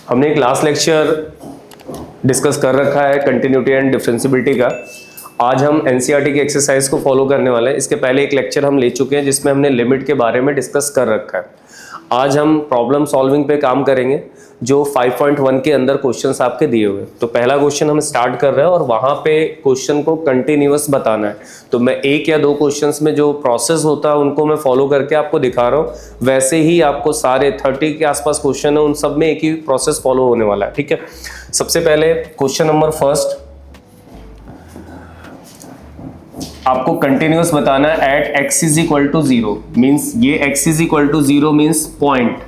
हमने एक last lecture discuss कर रखा है कंटिन्यूटी एंड डिफरेंशियबिलिटी का। आज हम एनसीईआरटी की एक्सरसाइज को फॉलो करने वाले हैं। इसके पहले एक लेक्चर हम ले चुके हैं जिसमें हमने लिमिट के बारे में डिस्कस कर रखा है। आज हम प्रॉब्लम सॉल्विंग पे काम करेंगे जो 5.1 के अंदर क्वेश्चंस आपके दिए हुए। तो पहला क्वेश्चन हम स्टार्ट कर रहे हैं और वहाँ पे क्वेश्चन को कंटिन्यूअस बताना है। तो मैं एक या दो क्वेश्चंस में जो प्रोसेस होता है उनको मैं फॉलो करके आपको दिखा रहा हूँ। वैसे ही आपको सारे 30 के आसपास क्वेश्चन है उन सब में एक ही प्रोसेस फॉलो होने वाला है। ठीक है, सबसे पहले क्वेश्चन नंबर फर्स्ट, आपको कंटिन्यूअस बताना है at x is equal to 0 means ये x is equal to 0 means point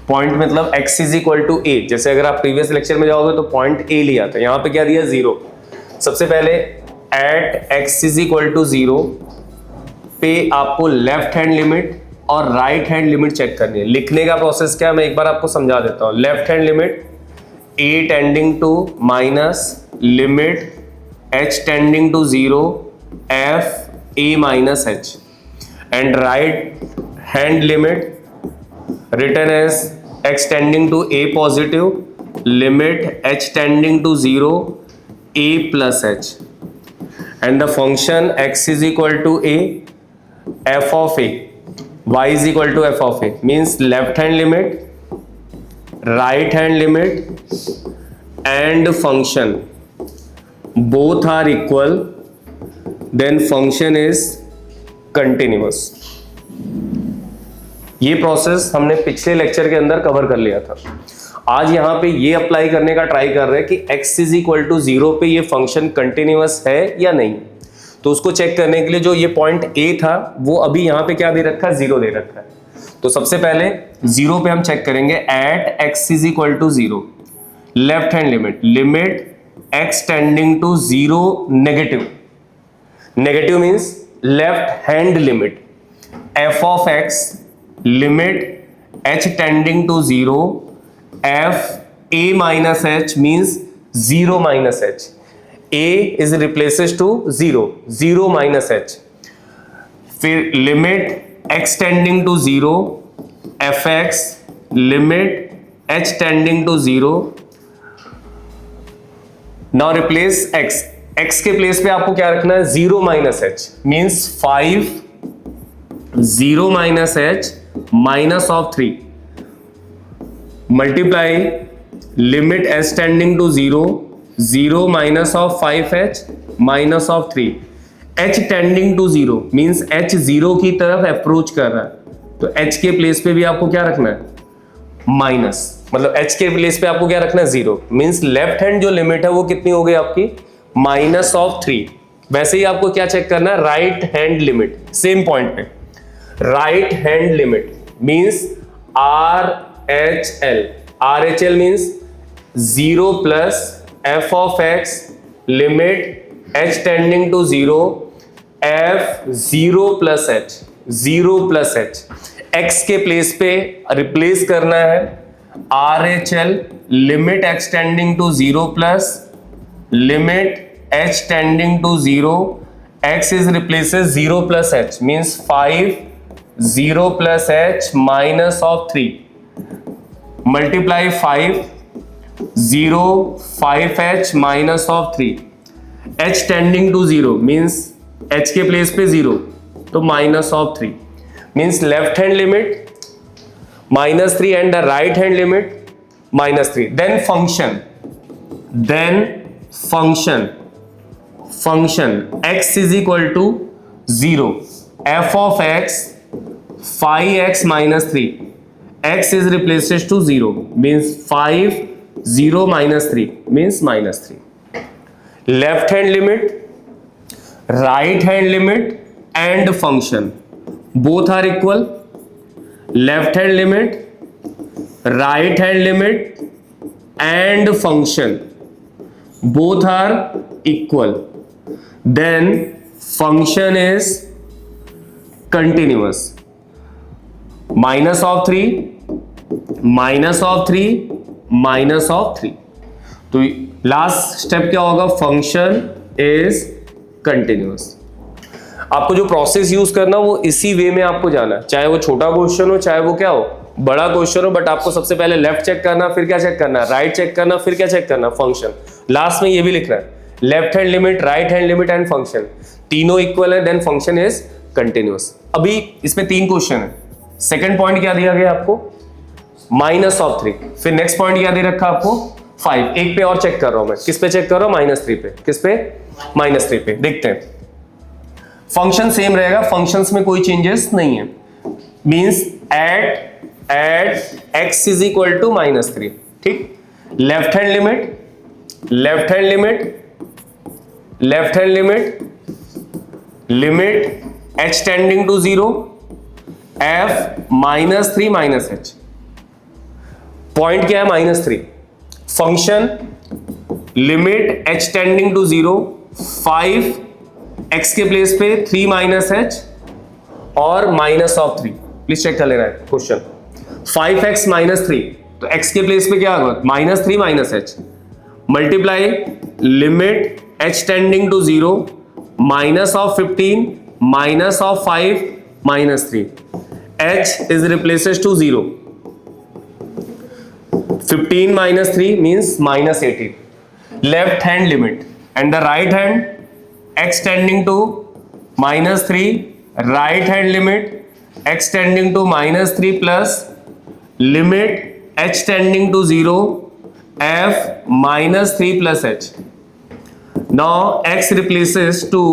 मतलब x is equal to a। जैसे अगर आप प्रीवियस लेक्चर में जाओगे तो पॉइंट a लिया था, यहाँ पे क्या दिया 0। सबसे पहले at x is equal to 0 पे आपको लेफ्ट हैंड लिमिट और राइट हैंड लिमिट चेक करनी है। लिखने का प्रोसेस क्या है मैं एक बार आपको समझा देता हूँ। Left hand limit a tending to minus limit h tending to 0 f a minus h and right hand limit written as x tending to a positive limit h tending to 0 a plus h and the function x is equal to a f of a y is equal to f of a means left hand limit right hand limit and function both are equal then function is continuous। ये process हमने पिछले lecture के अंदर cover कर लिया था। आज यहाँ पे ये अप्लाई करने का ट्राई कर रहे हैं कि x इज इक्वल टू 0 पे ये फंक्शन कंटिन्यूअस है या नहीं। तो उसको चेक करने के लिए जो ये पॉइंट a था वो अभी यहाँ पे क्या दे रखा है, 0 दे रखा है। तो सबसे पहले 0 पे हम चेक करेंगे at x is equal to 0 left hand limit x tending to 0 negative means left hand limit f of x limit h tending to 0 f a minus h means 0 minus h a is replaces to 0 minus h। फिर limit x tending to 0 fx limit h tending to 0। Now replace x के place पे आपको क्या रखना है 0 minus H means 5 0 minus H minus of 3 multiply limit h tending to 0 minus of 5h minus of 3 h tending to 0 means h 0 की तरफ approach कर रहा है। तो h के प्लेस पे भी आपको क्या रखना है माइनस, मतलब h के प्लेस पे आपको क्या रखना है 0 मीन्स लेफ्ट हैंड जो लिमिट है वो कितनी हो गई आपकी माइनस ऑफ 3। वैसे ही आपको क्या चेक करना है right hand limit, same point पे right hand limit means RHL means 0 plus f of x limit h tending to 0 f 0 plus h x के प्लेस पे रिप्लेस करना है RHL limit x tending to 0 plus limit h tending to 0 x is replaces 0 plus h means 5 0 plus h minus of 3 multiply 5 0 5h minus of 3 h tending to 0 means h के place पे 0 तो minus of 3 means left hand limit minus 3 and the right hand limit minus 3 then function x is equal to 0 f of x 5x minus 3 x is replaces to 0 means 5 0 minus 3 means minus 3 left hand limit right hand limit and function both are equal left hand limit right hand limit and function both are equal then function is continuous minus of 3 minus of 3 minus of 3। तो last step क्या होगा function is continuous. आपको जो process use करना वो इसी वे में आपको जाना है, चाहे वो छोटा क्वेश्चन हो चाहे वो क्या हो बड़ा क्वेश्चन हो, बट आपको सबसे पहले लेफ्ट चेक करना, फिर क्या चेक करना, राइट चेक करना, फिर क्या चेक करना, फंक्शन। लास्ट में ये भी लिखना है, left hand limit, right hand limit and function, तीनों इक्वल है, देन फंक्शन इज कंटिन्यूअस। अभी इसमें 3 क्वेश्चन है। सेकंड पॉइंट क्या दिया गया आपको, -3। फिर नेक्स्ट पॉइंट क्या दे रखा आपको, 5। एक पे और चेक कर रहा हूं मैं, किस पे चेक कर रहा हूं, -3 पे। किस पे, -3 पे। देखते हैं, फंक्शन सेम रहेगा, फंक्शंस में कोई चेंजेस नहीं है। Means at x is equal to -3, ठीक। Left hand limit, left hand limit, left hand limit, limit h tending to 0, f -3 -h। Point क्या है, -3। Function limit h tending to 0, 5 x के place पे 3 -h और -3। Please check कर लेना है question. 5x -3, तो x के प्लेस पे क्या होगा, -3 -h, multiply limit h tending to 0, -15 -5 -3, h is replaces to 0, 15 -3 means -18. Left hand limit and the right hand x tending to -3, right hand limit x tending to -3 plus limit h tending to 0, f -3 plus h. Now x replaces to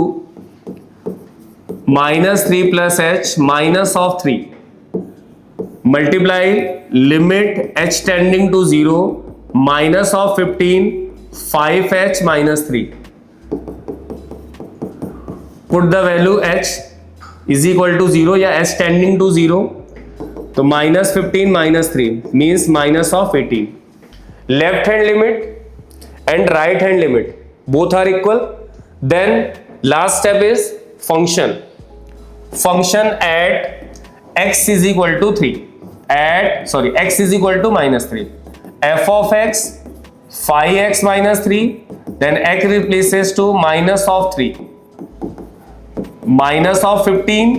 -3 plus h minus of 3, multiply limit h tending to 0, minus of 15, 5h minus 3. Put the value h is equal to 0 या h tending to 0, तो -15 -3 means minus of 18. Left hand limit and right hand limit both are equal. Then last step is function. Function at x is equal to 3. X is equal to -3. F of x 5x minus 3. Then x replaces to minus of 3. Minus of 15.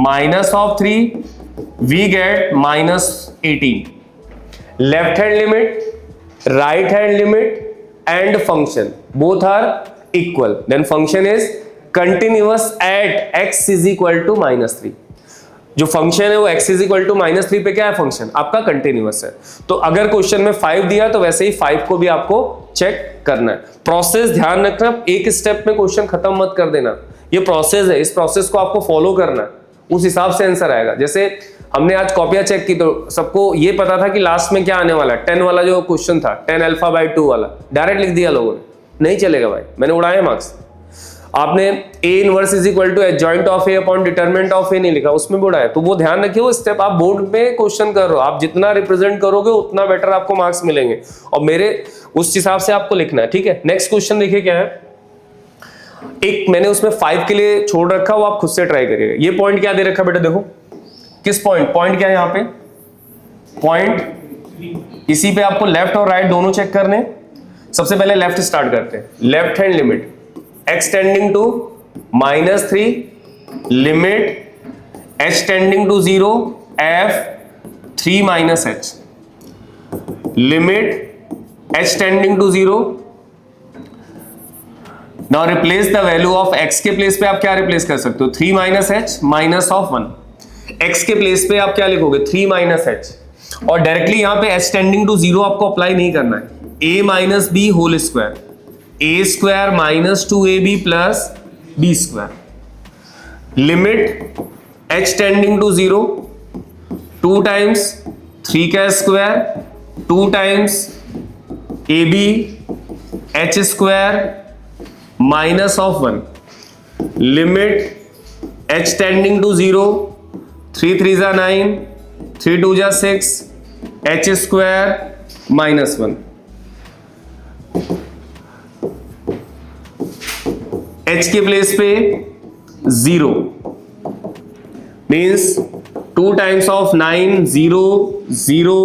Minus of 3. We get minus 18. Left hand limit, right hand limit and function both are equal. Then function is continuous at x is equal to -3. जो function है वो x is equal to -3 पे क्या है, function आपका continuous है। तो अगर क्वेश्चन में 5 दिया तो वैसे ही 5 को भी आपको चेक करना है। प्रोसेस ध्यान रखना, एक स्टेप में क्वेश्चन खत्म मत कर देना। ये प्रोसेस है, इस प्रोसेस को आपको फॉलो करना है, उस हिसाब से आंसर आएगा। जैसे हमने आज कॉपियां चेक की तो सबको ये पता था कि लास्ट में क्या आने वाला है। 10 वाला जो क्वेश्चन था, 10 अल्फा बाई 2 वाला, डायरेक्ट लिख दिया लोगों ने, नहीं चलेगा भाई, मैंने उड़ाए मार्क्स। आपने a inverse is equal to adjoint of A upon determinant of A नहीं लिखा, उसमें भी उड़ाया। तो वो ध्यान रखिए, वो स्टेप आप बोर्ड में क्वेश्चन कर रहे हो, आप जितना रिप्रेजेंट करोगे उतना बेटर आपको मार्क्स मिलेंगे, और मेरे उस हिसाब से आपको लिखना है, ठीक है। नेक्स्ट क्वेश्चन देखिए क्या है, एक मैंने उसमें 5 के लिए छोड़ रखा, वो आप खुद से ट्राई करिएगा। ये पॉइंट क्या दे रखा बेटा, देखो किस पॉइंट क्या है यहाँ पे, पॉइंट इसी पे आपको लेफ्ट और राइट दोनों चेक करने। सबसे पहले लेफ्ट स्टार्ट करते हैं। Left hand limit x tending to -3, limit h tending to 0, f 3 -h, limit h tending to 0। Now replace the value of x के प्लेस पे आप क्या रिप्लेस कर सकते हो, 3 -h माइनस ऑफ 1। x के प्लेस पे आप क्या लिखोगे, 3 -h, और डायरेक्टली यहां पे h टेंडिंग टू 0 आपको अप्लाई नहीं करना है। a minus B whole square, a square minus 2ab plus b square, limit h tending to 0, 2 times 3 का square, 2 times ab h square minus of 1, limit h tending to 0, 3 3 जा 9, 3 2 जा 6, h square minus 1। h के place पे 0 means 2 times of 9, 0 0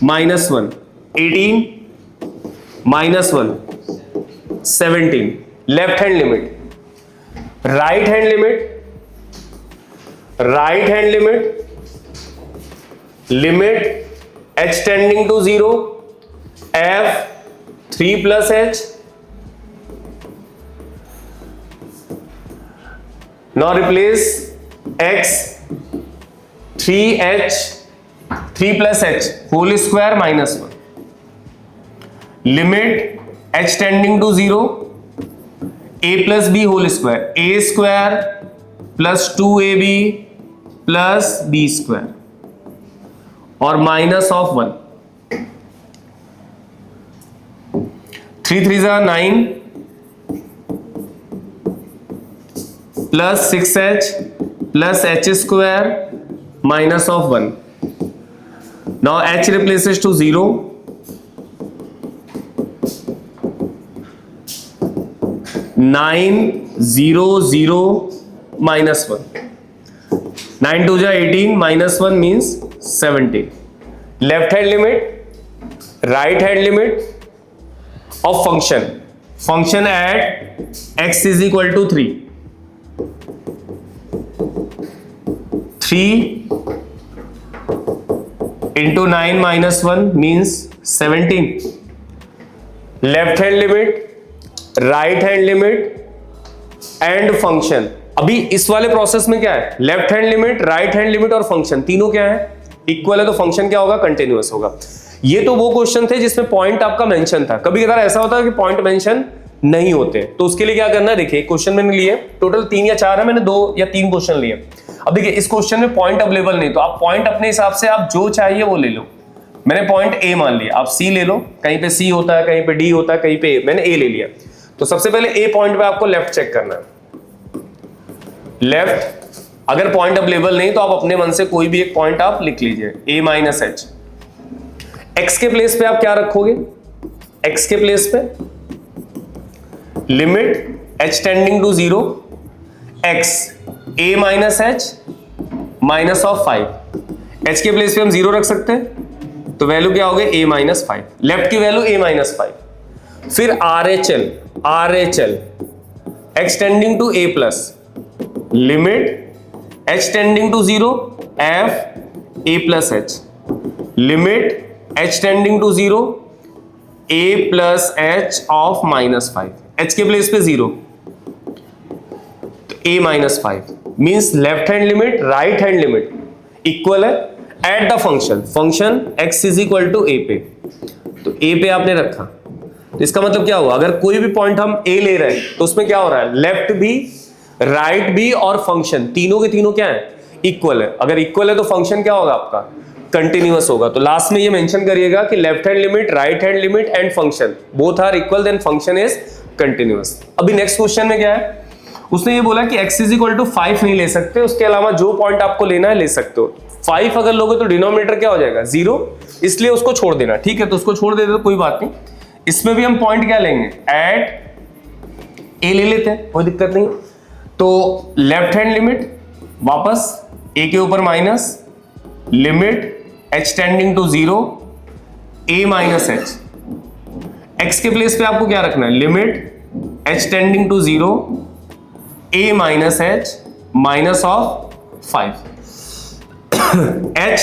minus 1, 18 minus 1, 17। Left hand limit, right hand limit, right hand limit, limit h tending to 0 f 3 plus h. Now replace x 3h 3 plus h whole square minus 1. Limit h tending to 0 a plus b whole square, a square plus 2ab plus b square और minus of 1. 3 3s are 9 plus 6h plus h square minus of 1. Now h replaces to 0. 9 0 0 minus 1. 9 2 ja 18 minus 1 means 17. Left hand limit, right hand limit of function. Function at x is equal to 3. 3 into 9 minus 1 means 17. Left hand limit, right hand limit and function. अभी इस वाले process में क्या है, left hand limit, right hand limit और function तीनों क्या है, इक्वल है, तो फंक्शन क्या होगा, कंटिन्यूअस होगा. ये तो वो क्वेश्चन थे जिसमें पॉइंट आपका मेंशन था. कभी कभार ऐसा होता है कि पॉइंट मेंशन नहीं होते, तो उसके लिए क्या करना है, देखिए क्वेश्चन मैंने लिए टोटल 3 या 4 है, मैंने 2 या 3 क्वेश्चन लिए. अब देखिए इस क्वेश्चन में पॉइंट अवेलेबल नहीं, तो आप पॉइंट अपने हिसाब से आप जो चाहिए वो ले लो. मैंने पॉइंट ए मान लिया, आप सी ले लो, कहीं पे सी होता है, कहीं पे डी होता है, कहीं पे ए, मैंने ए ले लिया. तो सबसे पहले ए पॉइंट पे आपको लेफ्ट चेक करना है. लेफ्ट अगर पॉइंट अवेलेबल नहीं तो आप अपने मन से कोई भी एक पॉइंट आप लिख लीजिए, ए माइनस एच. एक्स के प्लेस पे आप क्या रखोगे, एक्स के प्लेस पे limit H tending to 0 X A minus H minus of 5. H के प्लेस पे हम 0 रख सकते हैं, तो वैल्यू क्या होगी, ए माइनस 5. लेफ्ट की वैल्यू ए माइनस 5. फिर R H L X tending to A plus, limit H tending to 0 F A plus H, limit H tending to 0 A plus H of minus 5. H के place पे 0 तो A minus 5 means left hand limit, right hand limit equal है at the function. Function X is equal to A पे, तो ए पे आपने रखा. तो इसका मतलब क्या हुआ, अगर कोई भी पॉइंट हम ए ले रहे हैं तो उसमें क्या हो रहा है, लेफ्ट भी, राइट भी और फंक्शन तीनों के तीनों क्या है, इक्वल है. अगर इक्वल है तो फंक्शन क्या होगा आपका, कंटिन्यूअस होगा. तो लास्ट में ये मेंशन करिएगा कि left hand limit, right hand limit and function both are equal, then function is continuous. अभी नेक्स्ट क्वेश्चन में क्या है, उसने ये बोला कि x इज इक्वल टू 5 नहीं ले सकते, उसके अलावा जो पॉइंट आपको लेना है ले सकते हो. 5 अगर लोगे तो डिनोमिनेटर क्या हो जाएगा, 0, इसलिए उसको छोड़ देना. ठीक है, तो उसको छोड़ देते तो कोई बात नहीं. इसमें भी हम पॉइंट क्या लेंगे, एट ए ले लेते हैं, कोई दिक्कत नहीं. तो लेफ्ट हैंड लिमिट वापस ए के ऊपर minus, limit H tending to 0 A minus H. X के प्लेस पे आपको क्या रखना है, limit H tending to 0 A minus H minus of 5. H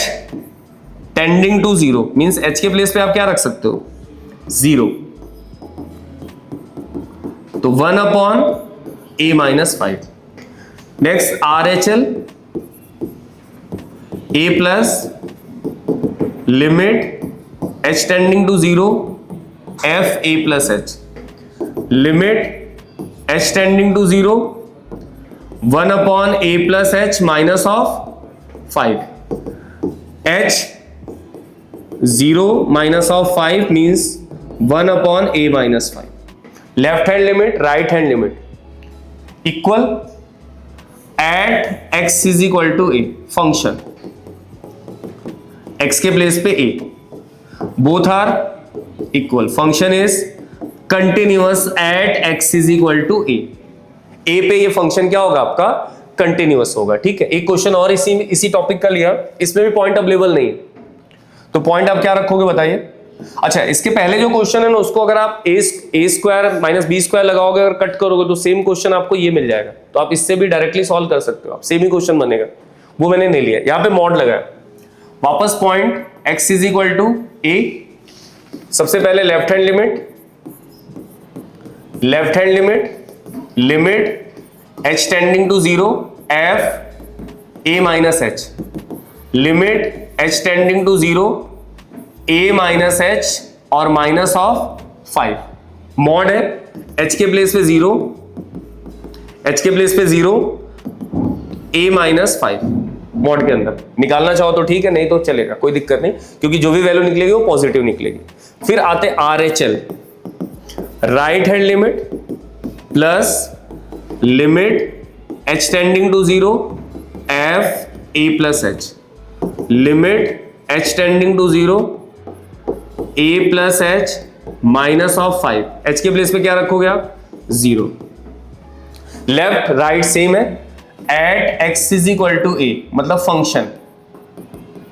tending to 0 means H के प्लेस पे आप क्या रख सकते हो, 0. तो 1 upon A minus 5. Next R H L A plus limit H tending to 0 F A plus H, limit H tending to 0 1 upon a plus h minus of 5. H 0 minus of 5 means 1 upon A minus 5. Left hand limit, right hand limit equal at x is equal to a. Function x के place पे a, both are equal. Function is continuous at x is equal to a. A पे ये function क्या होगा आपका, continuous होगा. ठीक है, एक क्वेश्चन और इसी टॉपिक का लिया, इसमें भी पॉइंट अवेलेबल नहीं है, तो पॉइंट आप क्या रखोगे बताइए. अच्छा, इसके पहले जो क्वेश्चन है ना, उसको अगर आप ए स्क्वायर माइनस बी स्क्वायर लगाओगे और कट करोगे तो सेम क्वेश्चन आपको ये मिल जाएगा. तो आप इससे भी डायरेक्टली सॉल्व कर सकते हो, आप सेम ही क्वेश्चन बनेगा. वो मैंने नहीं लिया, यहाँ पे मॉड लगाया. वापस point x is equal to a। सबसे पहले left hand limit h tending to 0 f a minus h, limit h tending to 0 a minus h और माइनस ऑफ 5। मॉड है h के प्लेस पे 0, a माइनस 5 मॉड के अंदर। निकालना चाहो तो ठीक है, नहीं तो चलेगा, कोई दिक्कत नहीं, क्योंकि जो भी वैल्यू निकलेगी वो पॉजिटिव निकलेगी। फिर आते RHL, right hand limit plus limit h tending to 0 f a plus h, limit h tending to 0 a plus h minus of 5। h के प्लेस पे क्या रखोगे आप? 0। लेफ्ट राइट सेम है। At x is equal to a, मतलब function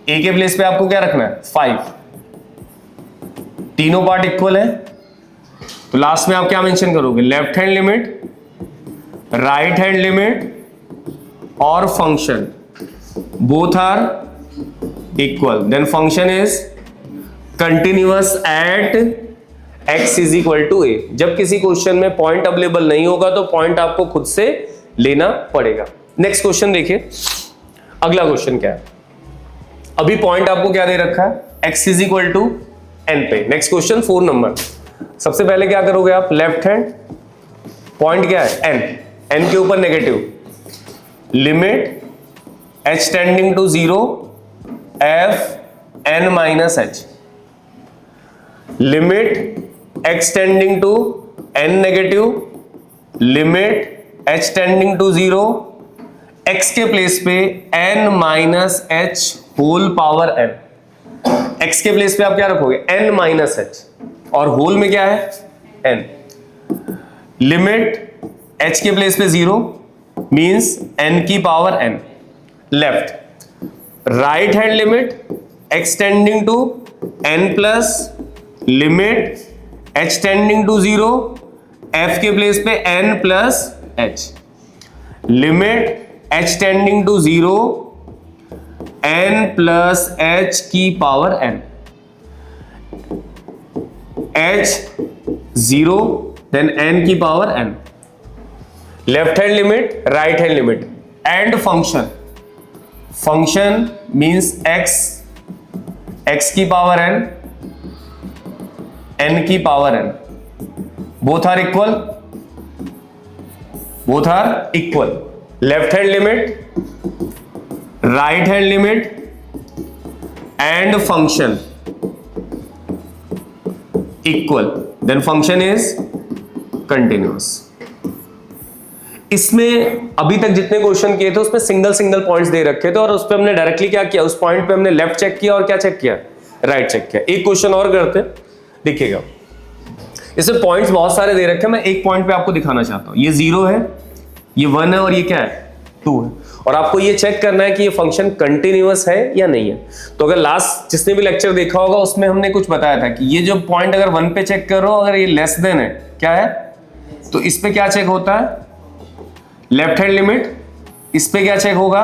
a के place पे आपको क्या रखना है? 5। तीनों पार्ट इक्वल है, तो लास्ट में आप क्या मेंशन करोगे? Left hand limit, right hand limit और function both are equal, then function is continuous at x is equal to a। जब किसी क्वेश्चन में पॉइंट अवेलेबल नहीं होगा तो पॉइंट आपको खुद से लेना पड़ेगा। नेक्स्ट क्वेश्चन देखिए, अगला क्वेश्चन क्या है? अभी पॉइंट आपको क्या दे रखा है? x is equal to n पे। Next question 4 number. सबसे पहले क्या करोगे आप? लेफ्ट हैंड, पॉइंट क्या है? n के ऊपर negative, limit h tending to 0 f n minus h, limit x tending to n negative, limit h tending to 0 x के प्लेस पे n minus h whole power n। x के place पे आप क्या रखोगे? n माइनस h और whole में क्या है? n। लिमिट h के प्लेस पे 0 मींस n की power n। Left right hand limit x tending to n plus limit h tending to 0 f के प्लेस पे n plus h, limit h tending to 0 n plus h की power n, h 0 then n की power n। Left hand limit, right hand limit and function, function means x की power n की power n, both are equal. Left hand limit, right hand limit and function equal, then function is continuous. इसमें अभी तक जितने question किए थे उसमें single points दे रखे थे और उस पे हमने डायरेक्टली क्या किया? उस पॉइंट पे हमने लेफ्ट चेक किया और क्या चेक किया? राइट चेक किया। एक क्वेश्चन और करते हैं, देखिएगा। इसमें पॉइंट्स बहुत सारे दे रखे हैं, मैं एक पॉइंट पे आपको दिखाना चाहता हूं। ये 0 है, ये 1 है और ये क्या है? 2 है। और आपको ये चेक करना है कि ये फंक्शन कंटिन्यूअस है या नहीं है। तो अगर लास्ट जिसने भी लेक्चर देखा होगा उसमें हमने कुछ बताया था कि ये जो पॉइंट अगर 1 पे चेक करो, अगर ये लेस देन है, क्या है? तो इस पे क्या चेक होता है? Left hand limit. इस पे क्या चेक होगा?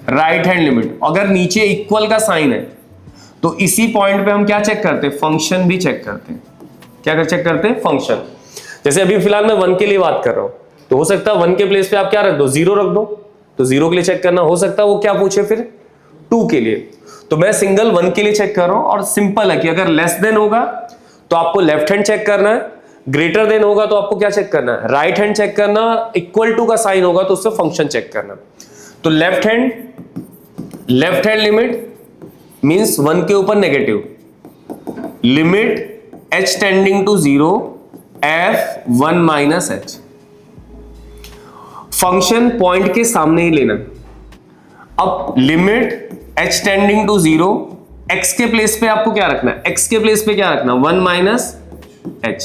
Right hand limit. अगर नीचे इक्वल का साइन है तो इसी पॉइंट पे हम क्या चेक करते हैं? फंक्शन भी चेक करते हैं। क्या चेक करते हैं? फंक्शन। जैसे अभी फिलहाल मैं 1 के लिए बात कर रहा हूं, तो हो सकता है 1 के प्लेस पे आप क्या रख दो? 0 रख दो, तो 0 के लिए चेक करना। हो सकता है वो क्या पूछे फिर? 2 के लिए। तो मैं सिंगल 1 के लिए चेक कर रहा हूं और सिंपल है कि अगर लेस देन होगा तो आपको लेफ्ट हैंड चेक करना है, ग्रेटर देन होगा तो आपको क्या चेक करना है? राइट हैंड चेक करना, इक्वल टू का साइन होगा तो उससे फंक्शन चेक करना। तो लेफ्ट हैंड लिमिट मींस 1 के ऊपर negative, limit h tending to 0 f 1 minus h। Function point के सामने ही लेना। अब limit h tending to 0, x के प्लेस पे आपको क्या रखना है? x के प्लेस पे क्या रखना? 1 minus h,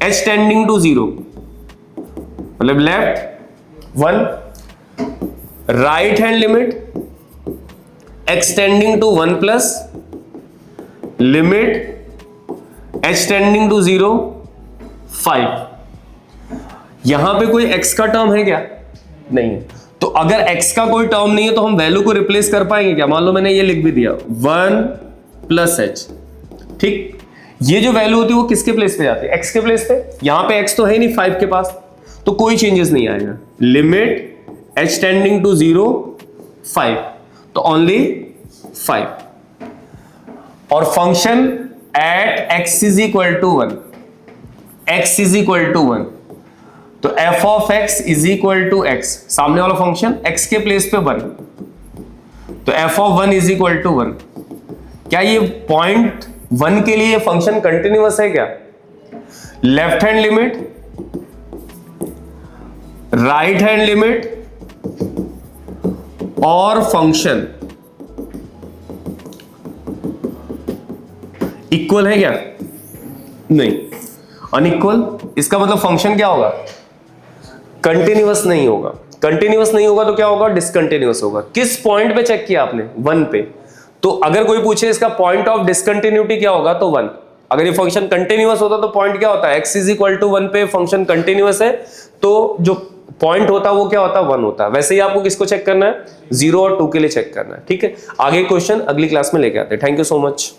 h tending to 0 मतलब left 1, right hand limit x tending to 1 plus limit h tending to 0 5। यहां पे कोई x का टर्म है क्या? नहीं है। तो अगर x का कोई टर्म नहीं है तो हम वैल्यू को रिप्लेस कर पाएंगे क्या? मान लो मैंने ये लिख भी दिया 1 + h, ठीक, ये जो वैल्यू होती है वो किसके प्लेस पे जाती है? x के प्लेस पे। यहां पे x तो है नहीं 5 के पास, तो कोई चेंजेस नहीं आएगा। लिमिट h टेंडिंग टू 0 5, तो ओनली 5। और function at x is equal to 1, x is equal to 1, तो f of x is equal to x, सामने वाला फंक्शन x के प्लेस पे 1, तो f of 1 is equal to 1। क्या ये पॉइंट 1 के लिए फंक्शन कंटिन्यूअस है क्या? Left hand limit, right hand limit और फंक्शन इक्वल है क्या? नहीं, अनइक्वल। इसका मतलब फंक्शन क्या होगा? कंटिन्यूअस नहीं होगा। कंटिन्यूअस नहीं होगा तो क्या होगा? डिसकंटिन्यूअस होगा। किस पॉइंट पे चेक किया आपने? 1 पे। तो अगर कोई पूछे इसका पॉइंट ऑफ डिसकंटिन्यूटी क्या होगा, तो 1। अगर ये फंक्शन कंटिन्यूअस होता तो पॉइंट क्या होता है? x इज इक्वल टू 1 पे फंक्शन कंटिन्यूअस है तो जो पॉइंट होता है वो क्या होता है? 1 होता है। वैसे ही आपको किसको चेक करना है? 0 और 2 के लिए चेक करना है। ठीक है, आगे क्वेश्चन अगली क्लास में लेके आते हैं। Thank you so much.